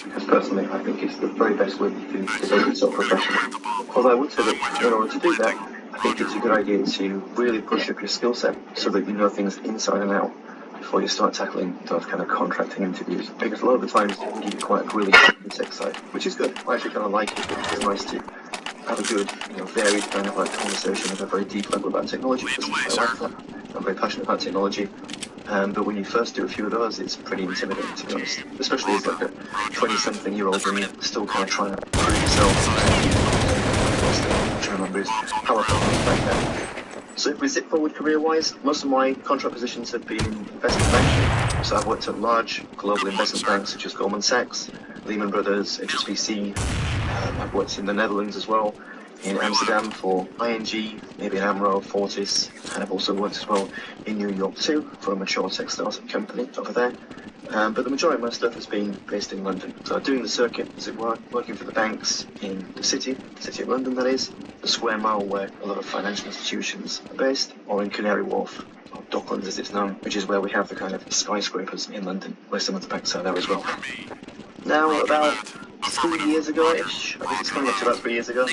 because personally I think it's the very best way to develop yourself professionally. Although I would say that in order to do that, I think it's a good idea to really push up your skill set so that you know things inside and out before you start tackling those kind of contracting interviews. Because a lot of the times it can give you quite a really the tech side, which is good. I actually kind of like it. It's nice to have a good, varied kind of like conversation at a very deep level about technology. Because I like that. I'm very passionate about technology. But when you first do a few of those, it's pretty intimidating, to be honest. Especially as like a 20-something-year-old and you're still kind of trying to prove yourself. I'm trying to remember how I felt back then. So if we zip forward career-wise, most of my contract positions have been in investment banking. So I've worked at large global investment banks such as Goldman Sachs, Lehman Brothers, HSBC. I've worked in the Netherlands as well, in Amsterdam for ING, maybe in AMRO, Fortis, and I've also worked as well in New York too for a mature tech startup company over there. But the majority of my stuff has been based in London. So doing the circuit, as it were, working for the banks in the city of London that is, the square mile where a lot of financial institutions are based, or in Canary Wharf, or Docklands as it's known, which is where we have the kind of skyscrapers in London, where some of the banks are there as well. Now, about 3 years ago-ish, I guess it's coming up to about 3 years ago,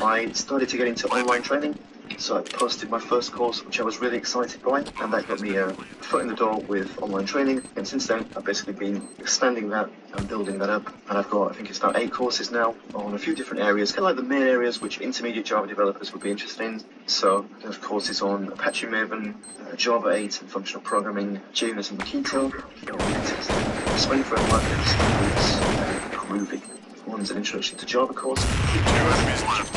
I started to get into online training. So I posted my first course, which I was really excited by, and that got me a foot in the door with online training. And since then, I've basically been expanding that and building that up. And I've got, I think it's about 8 courses now on a few different areas, kind of like the main areas which intermediate Java developers would be interested in. So there's courses on Apache Maven, Java 8 and functional programming, JUnit and Mockito, Spring Framework, and Groovy. One's an introduction to Java course.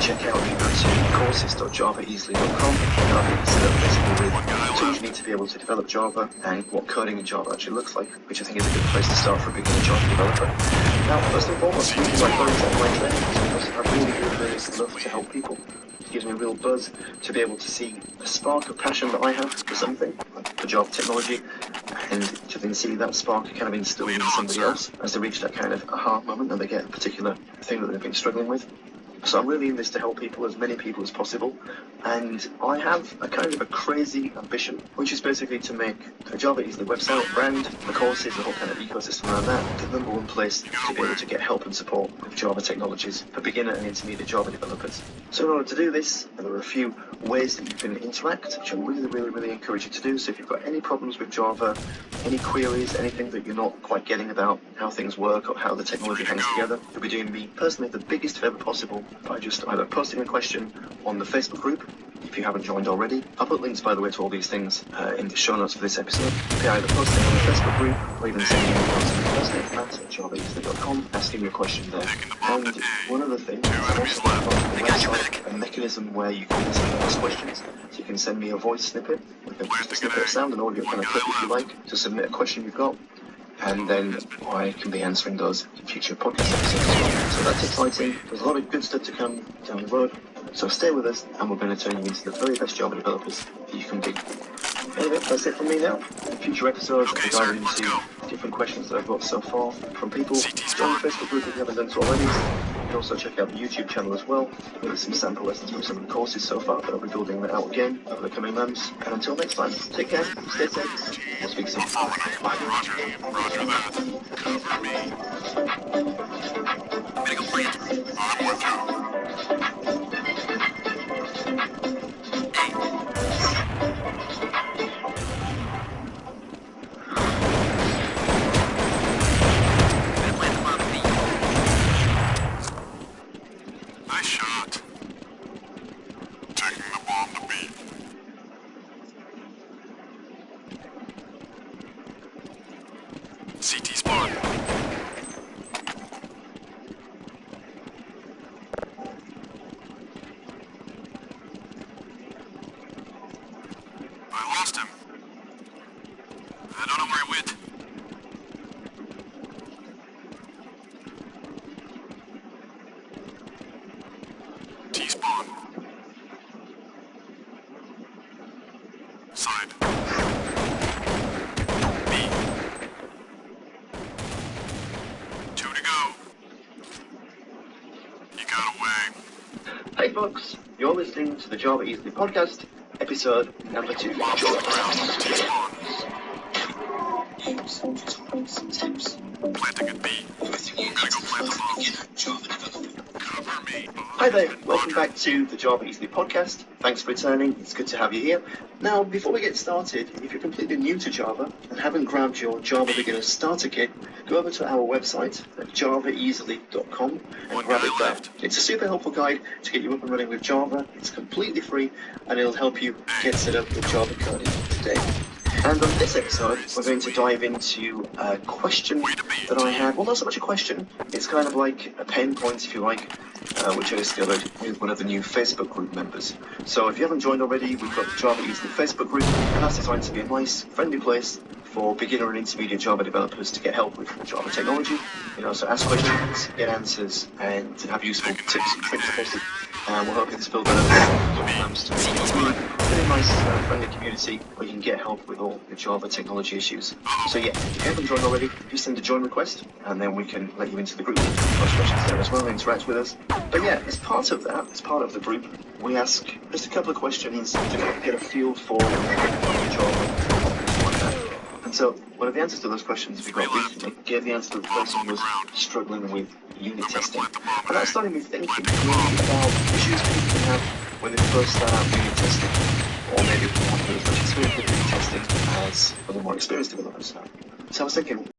Check out if you go to courses.javaeasily.com, and I'll be set up basically with the tools you need to be able to develop Java and what coding in Java actually looks like, which I think is a good place to start for a beginner Java developer. Now, first and foremost, the reason I got into online training is because I really love to help people. It gives me a real buzz to be able to see a spark of passion that I have for something, like for Java technology, and to then see that spark kind of instilled in somebody else as they reach that kind of aha moment and they get a particular thing that they've been struggling with. So I'm really in this to help people, as many people as possible, and I have a kind of a crazy ambition, which is basically to make the Java Easily website, brand, the courses, the whole kind of ecosystem around that, the number one place to be able to get help and support with Java technologies for beginner and intermediate Java developers. So in order to do this, there are a few ways that you can interact, which I really encourage you to do. So if you've got any problems with Java, any queries, anything that you're not quite getting about how things work or how the technology hangs together, you'll be doing me personally the biggest favour possible by just either posting a question on the Facebook group, if you haven't joined already. I'll put links, by the way, to all these things in the show notes for this episode. You can either post it on the Facebook group or even send me an email to my first name at javaeasily.com, asking me a question there. And one other thing, I've also got on the website a mechanism where you can basically ask questions. So you can send me a voice snippet, just a snippet of sound, an audio kind of clip if you like, to submit a question you've got. And then I can be answering those in future podcast episodes. So that's exciting. There's a lot of good stuff to come down the road. So stay with us, and we're going to turn you into the very best Java developers that you can be. Anyway, that's it from me now. In future episodes, I'll be diving into different questions that I've got so far from people. Join the Facebook group if you haven't done so already. You can also check out the YouTube channel as well. There's some sample lessons from some of the courses so far, but I'll be building that out again over the coming months. And until next time, take care, stay safe, we'll speak soon. Bye. Nice shot. Taking the bomb to B. CT spawn. I lost him. I don't know where he went. T-spawn. Side. B. 2 to go. He got away. Hey folks, you're listening to the Java Easily podcast, episode number 2. Planting at B. Hi there, welcome back to the Java Easily podcast. Thanks for returning, it's good to have you here. Now, before we get started, if you're completely new to Java and haven't grabbed your Java Beginner Starter Kit, go over to our website at javaeasily.com and grab it there. It's a super helpful guide to get you up and running with Java. It's completely free and it'll help you get set up with Java coding today. And on this episode, we're going to dive into a question that I had. Well, not so much a question. It's kind of like a pain point, if you like, which I discovered with one of the new Facebook group members. So if you haven't joined already, we've got the Java Easily Facebook group, and that's designed to be a nice, friendly place for beginner and intermediate Java developers to get help with Java technology. So ask questions, get answers, and have useful tips and tricks posted. And we're hoping to build a really nice, friendly community where you can get help with all your Java technology issues. So yeah, if you haven't joined already, just send a join request, and then we can let you into the group. Ask questions there as well, interact with us. But yeah, as part of that, as part of the group, we ask just a couple of questions to get a feel for Java. And so, one of the answers to those questions we got recently gave the answer that the person was struggling with unit testing. And that started me thinking really about issues people can have when they first start out unit testing, or maybe not as much experience with unit testing as other more experienced developers have. So I was thinking,